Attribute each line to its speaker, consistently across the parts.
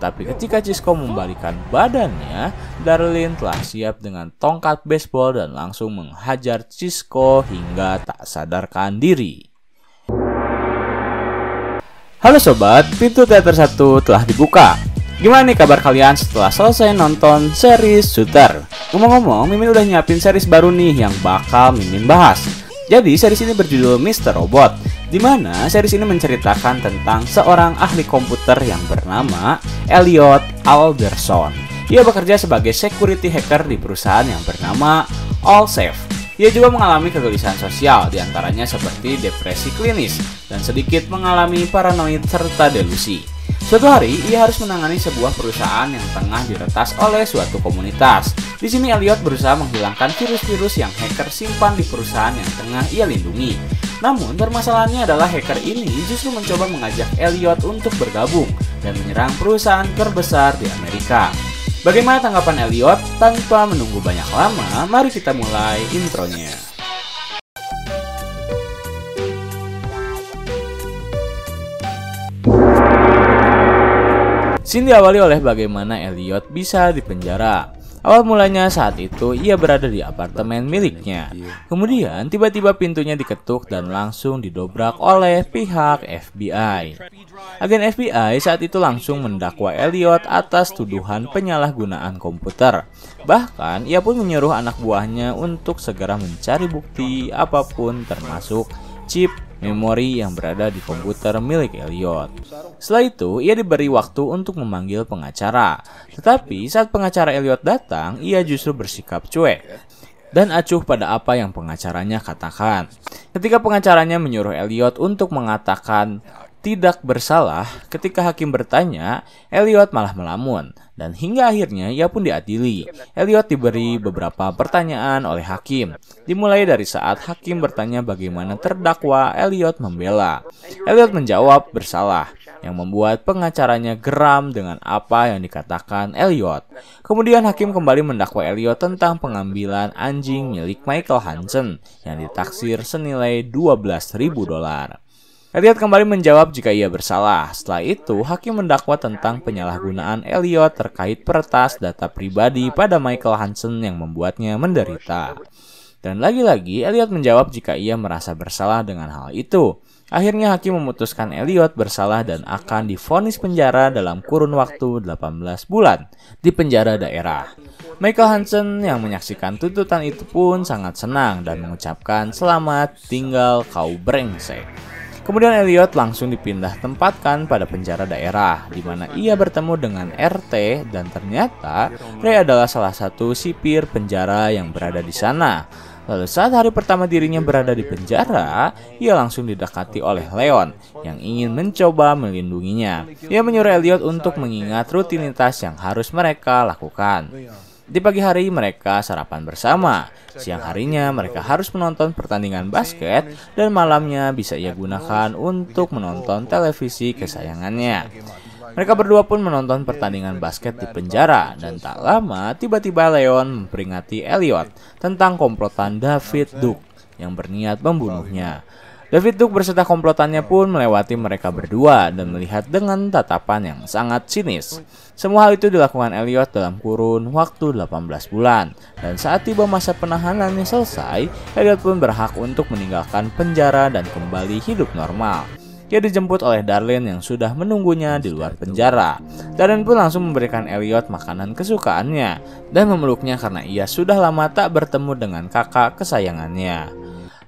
Speaker 1: Tapi ketika Cisco membalikan badannya, Darlene telah siap dengan tongkat baseball dan langsung menghajar Cisco hingga tak sadarkan diri. Halo sobat, pintu teater 1 telah dibuka. Gimana nih kabar kalian setelah selesai nonton series Shooter? Ngomong-ngomong, Mimin udah nyiapin series baru nih yang bakal Mimin bahas. Jadi series ini berjudul Mr. Robot, di mana series ini menceritakan tentang seorang ahli komputer yang bernama Elliot Alderson. Ia bekerja sebagai security hacker di perusahaan yang bernama Allsafe. Ia juga mengalami kegelisahan sosial, diantaranya seperti depresi klinis dan sedikit mengalami paranoid serta delusi. Suatu hari, ia harus menangani sebuah perusahaan yang tengah diretas oleh suatu komunitas. Di sini Elliot berusaha menghilangkan virus-virus yang hacker simpan di perusahaan yang tengah ia lindungi. Namun, permasalahannya adalah hacker ini justru mencoba mengajak Elliot untuk bergabung dan menyerang perusahaan terbesar di Amerika. Bagaimana tanggapan Elliot? Tanpa menunggu banyak lama, mari kita mulai intronya. Scene diawali oleh bagaimana Elliot bisa dipenjara. Awal mulanya saat itu ia berada di apartemen miliknya. Kemudian tiba-tiba pintunya diketuk dan langsung didobrak oleh pihak FBI. Agen FBI saat itu langsung mendakwa Elliot atas tuduhan penyalahgunaan komputer. Bahkan ia pun menyuruh anak buahnya untuk segera mencari bukti apapun termasuk chip memori yang berada di komputer milik Elliot. Setelah itu, ia diberi waktu untuk memanggil pengacara. Tetapi saat pengacara Elliot datang, ia justru bersikap cuek dan acuh pada apa yang pengacaranya katakan. Ketika pengacaranya menyuruh Elliot untuk mengatakan tidak bersalah, ketika hakim bertanya, Elliot malah melamun. Dan hingga akhirnya ia pun diadili. Elliot diberi beberapa pertanyaan oleh hakim. Dimulai dari saat hakim bertanya bagaimana terdakwa Elliot membela. Elliot menjawab bersalah, yang membuat pengacaranya geram dengan apa yang dikatakan Elliot. Kemudian hakim kembali mendakwa Elliot tentang pengambilan anjing milik Michael Hansen yang ditaksir senilai $12.000. Elliot kembali menjawab jika ia bersalah. Setelah itu, hakim mendakwa tentang penyalahgunaan Elliot terkait peretas data pribadi pada Michael Hansen yang membuatnya menderita. Dan lagi-lagi, Elliot menjawab jika ia merasa bersalah dengan hal itu. Akhirnya hakim memutuskan Elliot bersalah dan akan divonis penjara dalam kurun waktu 18 bulan di penjara daerah. Michael Hansen yang menyaksikan tuntutan itu pun sangat senang dan mengucapkan selamat tinggal kau brengsek. Kemudian Elliot langsung dipindah tempatkan pada penjara daerah, di mana ia bertemu dengan RT dan ternyata Ray adalah salah satu sipir penjara yang berada di sana. Lalu saat hari pertama dirinya berada di penjara, ia langsung didekati oleh Leon yang ingin mencoba melindunginya. Ia menyuruh Elliot untuk mengingat rutinitas yang harus mereka lakukan. Di pagi hari mereka sarapan bersama, siang harinya mereka harus menonton pertandingan basket, dan malamnya bisa ia gunakan untuk menonton televisi kesayangannya. Mereka berdua pun menonton pertandingan basket di penjara, dan tak lama tiba-tiba Leon memperingati Elliot tentang komplotan David Duke yang berniat membunuhnya. David Duke berserta komplotannya pun melewati mereka berdua dan melihat dengan tatapan yang sangat sinis. Semua hal itu dilakukan Elliot dalam kurun waktu 18 bulan. Dan saat tiba masa penahanannya selesai, Elliot pun berhak untuk meninggalkan penjara dan kembali hidup normal. Ia dijemput oleh Darlene yang sudah menunggunya di luar penjara. Darlene pun langsung memberikan Elliot makanan kesukaannya dan memeluknya karena ia sudah lama tak bertemu dengan kakak kesayangannya.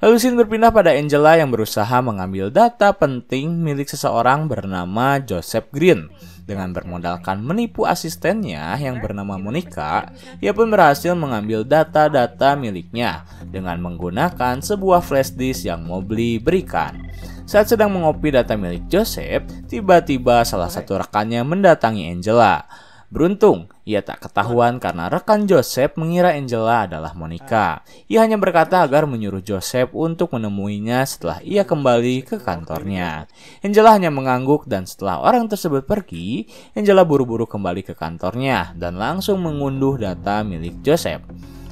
Speaker 1: Lalu scene berpindah pada Angela yang berusaha mengambil data penting milik seseorang bernama Joseph Green. Dengan bermodalkan menipu asistennya yang bernama Monica, ia pun berhasil mengambil data-data miliknya dengan menggunakan sebuah flash disk yang Mobley berikan. Saat sedang mengopi data milik Joseph, tiba-tiba salah satu rekannya mendatangi Angela. Beruntung, ia tak ketahuan karena rekan Joseph mengira Angela adalah Monica. Ia hanya berkata agar menyuruh Joseph untuk menemuinya setelah ia kembali ke kantornya. Angela hanya mengangguk dan setelah orang tersebut pergi, Angela buru-buru kembali ke kantornya dan langsung mengunduh data milik Joseph.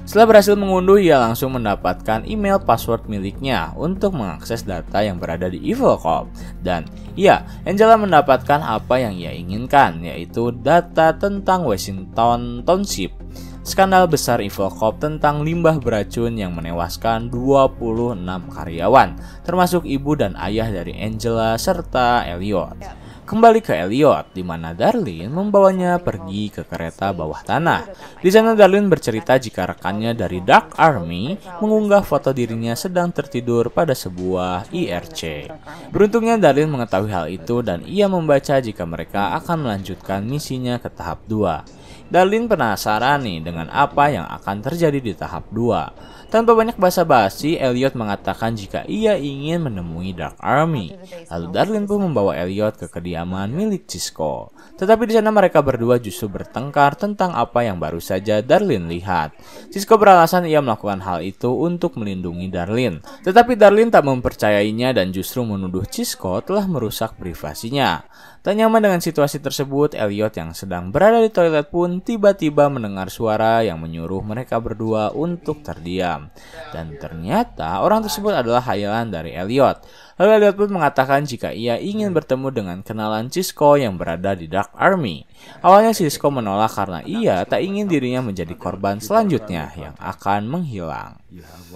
Speaker 1: Setelah berhasil mengunduh, ia langsung mendapatkan email password miliknya untuk mengakses data yang berada di Evil Corp. Dan ya, Angela mendapatkan apa yang ia inginkan, yaitu data tentang Washington Township. Skandal besar Evil Corp tentang limbah beracun yang menewaskan 26 karyawan, termasuk ibu dan ayah dari Angela serta Elliot. Kembali ke Elliot, di mana Darlene membawanya pergi ke kereta bawah tanah. Di sana Darlene bercerita jika rekannya dari Dark Army mengunggah foto dirinya sedang tertidur pada sebuah IRC. Beruntungnya Darlene mengetahui hal itu dan ia membaca jika mereka akan melanjutkan misinya ke tahap 2. Darlene penasaran nih dengan apa yang akan terjadi di tahap 2. Tanpa banyak basa-basi, Elliot mengatakan jika ia ingin menemui Dark Army. Lalu Darlene pun membawa Elliot ke kediaman milik Cisco. Tetapi di sana mereka berdua justru bertengkar tentang apa yang baru saja Darlene lihat. Cisco beralasan ia melakukan hal itu untuk melindungi Darlene. Tetapi Darlene tak mempercayainya dan justru menuduh Cisco telah merusak privasinya. Tak nyaman dengan situasi tersebut, Elliot yang sedang berada di toilet pun tiba-tiba mendengar suara yang menyuruh mereka berdua untuk terdiam. Dan ternyata orang tersebut adalah khayalan dari Elliot. Lalu Elliot pun mengatakan jika ia ingin bertemu dengan kenalan Cisco yang berada di Dark Army. Awalnya Cisco menolak karena ia tak ingin dirinya menjadi korban selanjutnya yang akan menghilang.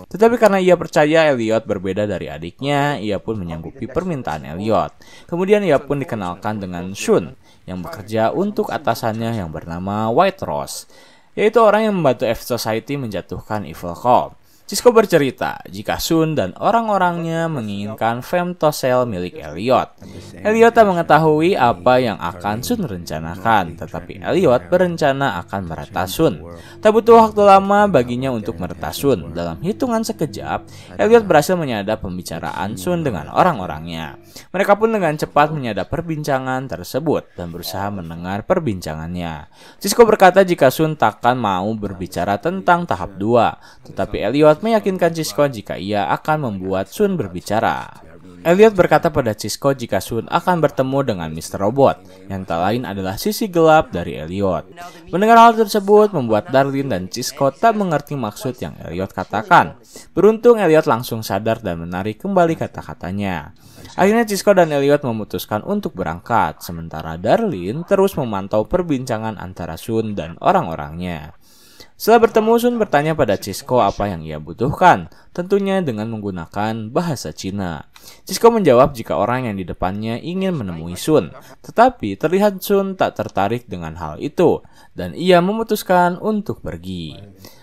Speaker 1: Tetapi karena ia percaya Elliot berbeda dari adiknya, ia pun menyanggupi permintaan Elliot. Kemudian ia pun dikenalkan dengan Shun yang bekerja untuk atasannya yang bernama White Rose, yaitu orang yang membantu F Society menjatuhkan Evil Corp. Cisco bercerita jika Shun dan orang-orangnya menginginkan femtosel milik Elliot. Elliot tak mengetahui apa yang akan Shun rencanakan, tetapi Elliot berencana akan meretas Shun. Tak butuh waktu lama baginya untuk meretas Shun. Dalam hitungan sekejap, Elliot berhasil menyadap pembicaraan Shun dengan orang-orangnya. Mereka pun dengan cepat menyadap perbincangan tersebut dan berusaha mendengar perbincangannya. Cisco berkata jika Shun takkan mau berbicara tentang tahap 2, tetapi Elliot meyakinkan Cisco jika ia akan membuat Shun berbicara. Elliot berkata pada Cisco jika Shun akan bertemu dengan Mr. Robot, yang tak lain adalah sisi gelap dari Elliot. Mendengar hal tersebut membuat Darlene dan Cisco tak mengerti maksud yang Elliot katakan. Beruntung Elliot langsung sadar dan menarik kembali kata-katanya. Akhirnya Cisco dan Elliot memutuskan untuk berangkat, sementara Darlene terus memantau perbincangan antara Shun dan orang-orangnya. Setelah bertemu, Shun bertanya pada Cisco apa yang ia butuhkan, tentunya dengan menggunakan bahasa Cina. Cisco menjawab jika orang yang di depannya ingin menemui Shun, tetapi terlihat Shun tak tertarik dengan hal itu, dan ia memutuskan untuk pergi.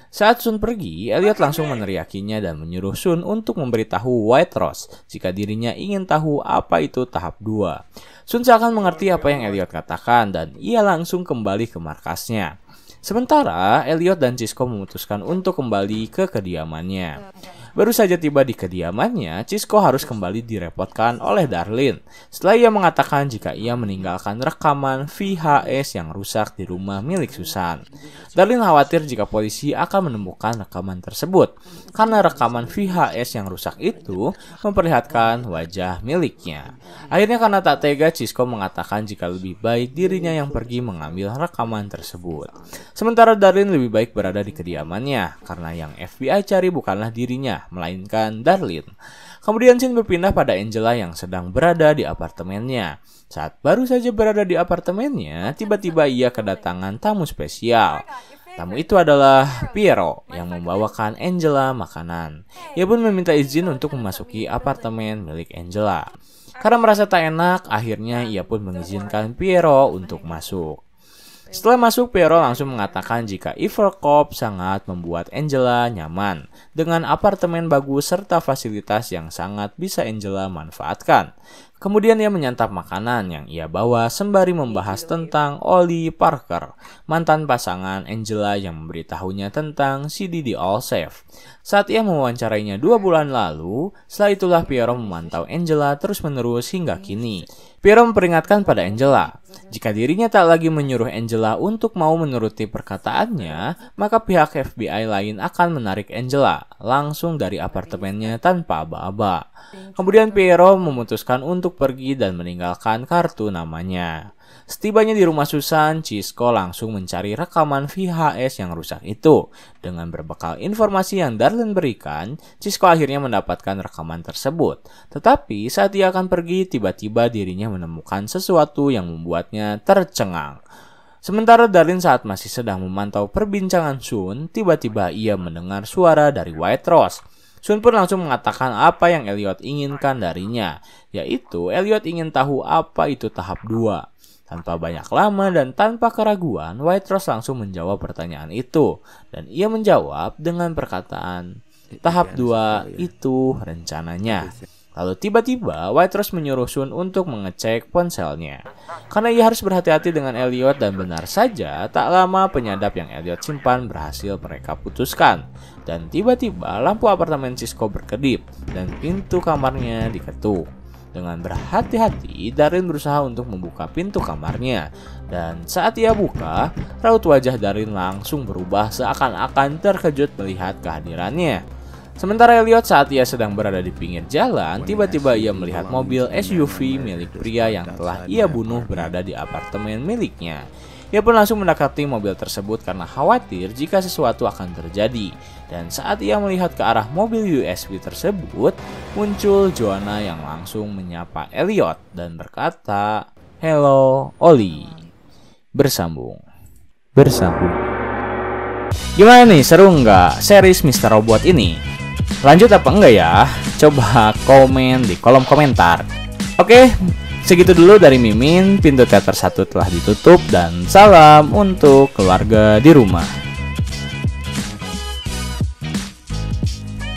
Speaker 1: Saat Shun pergi, Elliot langsung meneriakinya dan menyuruh Shun untuk memberitahu White Rose jika dirinya ingin tahu apa itu tahap 2. Shun seakan mengerti apa yang Elliot katakan dan ia langsung kembali ke markasnya. Sementara Elliot dan Cisco memutuskan untuk kembali ke kediamannya. Baru saja tiba di kediamannya, Cisco harus kembali direpotkan oleh Darlene setelah ia mengatakan jika ia meninggalkan rekaman VHS yang rusak di rumah milik Susan. Darlene khawatir jika polisi akan menemukan rekaman tersebut karena rekaman VHS yang rusak itu memperlihatkan wajah miliknya. Akhirnya karena tak tega, Cisco mengatakan jika lebih baik dirinya yang pergi mengambil rekaman tersebut. Sementara Darlene lebih baik berada di kediamannya karena yang FBI cari bukanlah dirinya, melainkan Darlene. Kemudian scene berpindah pada Angela yang sedang berada di apartemennya. Saat baru saja berada di apartemennya, tiba-tiba ia kedatangan tamu spesial. Tamu itu adalah Piero yang membawakan Angela makanan. Ia pun meminta izin untuk memasuki apartemen milik Angela. Karena merasa tak enak, akhirnya ia pun mengizinkan Piero untuk masuk. Setelah masuk, Piero langsung mengatakan jika Evil Corp sangat membuat Angela nyaman dengan apartemen bagus serta fasilitas yang sangat bisa Angela manfaatkan. Kemudian ia menyantap makanan yang ia bawa sembari membahas tentang Ollie Parker, mantan pasangan Angela yang memberitahunya tentang CDD All Safe. Saat ia mewawancarainya 2 bulan lalu, setelah itulah Piero memantau Angela terus-menerus hingga kini. Piero memperingatkan pada Angela, jika dirinya tak lagi menyuruh Angela untuk mau menuruti perkataannya, maka pihak FBI lain akan menarik Angela langsung dari apartemennya tanpa aba-aba. Kemudian Piero memutuskan untuk pergi dan meninggalkan kartu namanya. Setibanya di rumah Susan, Cisco langsung mencari rekaman VHS yang rusak itu. Dengan berbekal informasi yang Darlene berikan, Cisco akhirnya mendapatkan rekaman tersebut. Tetapi saat ia akan pergi, tiba-tiba dirinya menemukan sesuatu yang membuatnya tercengang. Sementara Darlene saat masih sedang memantau perbincangan Sun, tiba-tiba ia mendengar suara dari White Rose. Sun pun langsung mengatakan apa yang Elliot inginkan darinya, yaitu Elliot ingin tahu apa itu tahap 2. Tanpa banyak lama dan tanpa keraguan, White Rose langsung menjawab pertanyaan itu. Dan ia menjawab dengan perkataan, tahap 2 itu rencananya. Lalu tiba-tiba White Rose menyuruh Sun untuk mengecek ponselnya. Karena ia harus berhati-hati dengan Elliot dan benar saja tak lama penyadap yang Elliot simpan berhasil mereka putuskan. Dan tiba-tiba lampu apartemen Cisco berkedip dan pintu kamarnya diketuk. Dengan berhati-hati, Darlene berusaha untuk membuka pintu kamarnya. Dan saat ia buka, raut wajah Darlene langsung berubah seakan-akan terkejut melihat kehadirannya. Sementara Elliot saat ia sedang berada di pinggir jalan, tiba-tiba ia melihat mobil SUV milik pria yang telah ia bunuh berada di apartemen miliknya. Ia pun langsung mendekati mobil tersebut karena khawatir jika sesuatu akan terjadi. Dan saat ia melihat ke arah mobil USV tersebut, muncul Joanna yang langsung menyapa Elliot dan berkata, "Hello, Oli." Bersambung. Gimana nih, seru nggak series Mr. Robot ini? Lanjut apa enggak ya? Coba komen di kolom komentar. Oke, segitu dulu dari Mimin. Pintu teater 1 telah ditutup dan salam untuk keluarga di rumah.